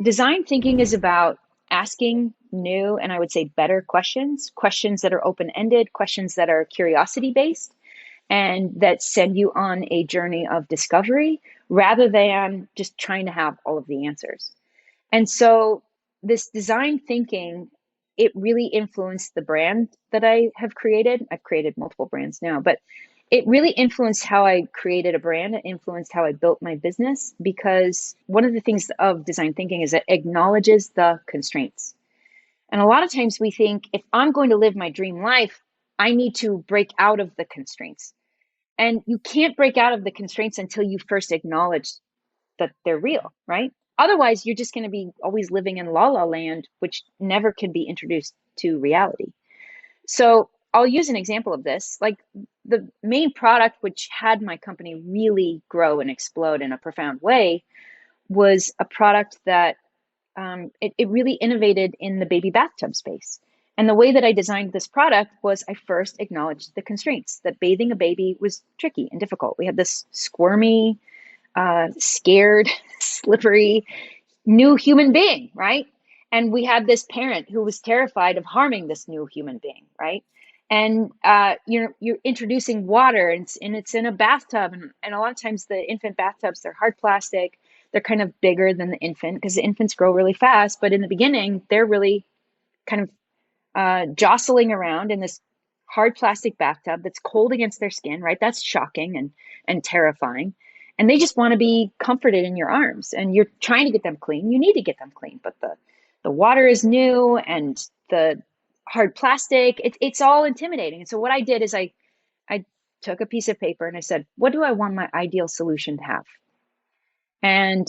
design thinking is about asking new and I would say better questions, questions that are open-ended, questions that are curiosity-based, and that send you on a journey of discovery rather than just trying to have all of the answers. And so this design thinking, it really influenced the brand that I have created. I've created multiple brands now, but it really influenced how I created a brand. It influenced how I built my business because one of the things of design thinking is it acknowledges the constraints. And a lot of times we think if I'm going to live my dream life, I need to break out of the constraints. And you can't break out of the constraints until you first acknowledge that they're real, right? Otherwise, you're just going to be always living in la la land, which never can be introduced to reality. So I'll use an example of this. Like the main product, which had my company really grow and explode in a profound way, was a product that it really innovated in the baby bathtub space. And the way that I designed this product was I first acknowledged the constraints that bathing a baby was tricky and difficult. We had this squirmy, scared, slippery, new human being, right? And we had this parent who was terrified of harming this new human being, right? And you're introducing water, and it's in a bathtub, and a lot of times the infant bathtubs, they're hard plastic. They're kind of bigger than the infant because the infants grow really fast. But in the beginning, they're really kind of jostling around in this hard plastic bathtub that's cold against their skin, right? That's shocking and terrifying. And they just want to be comforted in your arms, and you're trying to get them clean. You need to get them clean, but the water is new and the hard plastic, it's all intimidating. And so what I did is I took a piece of paper and I said, what do I want my ideal solution to have? And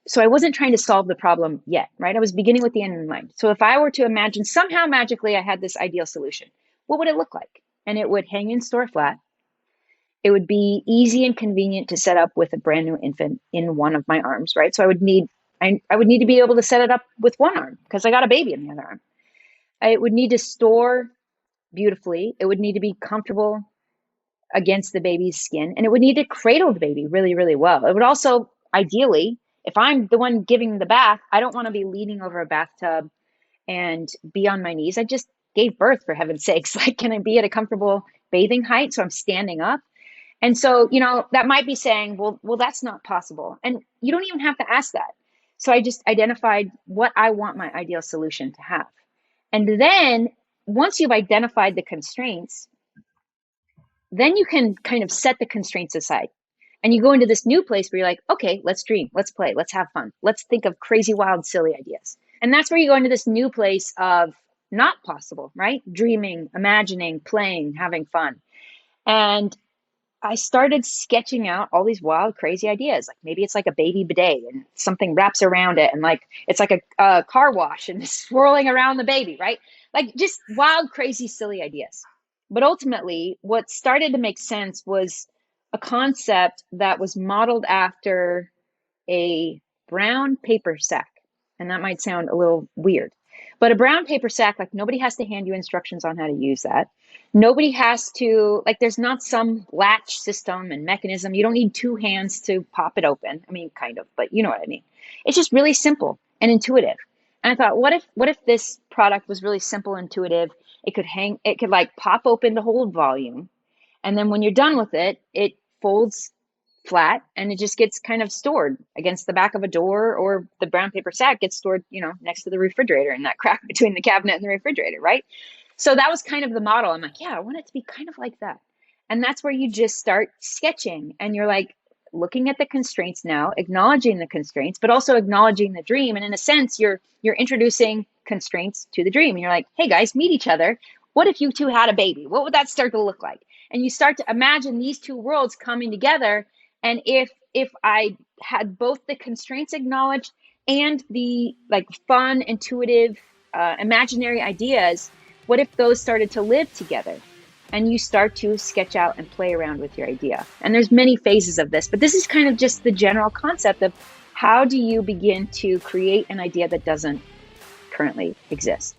so I wasn't trying to solve the problem yet, right? I was beginning with the end in mind. So if I were to imagine somehow magically I had this ideal solution, what would it look like? And it would hang in store flat. It would be easy and convenient to set up with a brand new infant in one of my arms, right? So I would need to be able to set it up with one arm because I got a baby in the other arm. It would need to store beautifully. It would need to be comfortable against the baby's skin, and it would need to cradle the baby really, really well. It would also, ideally, if I'm the one giving the bath, I don't want to be leaning over a bathtub and be on my knees. I just gave birth, for heaven's sakes. Like, can I be at a comfortable bathing height so I'm standing up? And so, that might be saying, well, that's not possible. And you don't even have to ask that. So I just identified what I want my ideal solution to have. And then once you've identified the constraints, then you can kind of set the constraints aside. And you go into this new place where you're like, okay, let's dream, let's play, let's have fun. Let's think of crazy, wild, silly ideas. And that's where you go into this new place of not possible, right? Dreaming, imagining, playing, having fun. And I started sketching out all these wild, crazy ideas. Like maybe it's like a baby bidet and something wraps around it. And like, it's like a car wash and swirling around the baby, right? Like just wild, crazy, silly ideas. But ultimately, what started to make sense was a concept that was modeled after a brown paper sack. And that might sound a little weird, but a brown paper sack, like nobody has to hand you instructions on how to use that. Nobody has to, like, there's not some latch system and mechanism. You don't need two hands to pop it open. I mean, kind of, but you know what I mean. It's just really simple and intuitive. And I thought, what if this product was really simple, intuitive? It could like pop open to hold volume. And then when you're done with it, it folds flat and it just gets kind of stored against the back of a door, or the brown paper sack gets stored, next to the refrigerator in that crack between the cabinet and the refrigerator, right? So that was kind of the model. I'm like, yeah, I want it to be kind of like that. And that's where you just start sketching and you're like looking at the constraints now, acknowledging the constraints, but also acknowledging the dream. And in a sense, you're introducing constraints to the dream. And you're like, hey guys, meet each other. What if you two had a baby? What would that start to look like? And you start to imagine these two worlds coming together. And if I had both the constraints acknowledged and the like fun, intuitive, imaginary ideas, what if those started to live together? And you start to sketch out and play around with your idea. And there's many phases of this, but this is kind of just the general concept of how do you begin to create an idea that doesn't currently exist.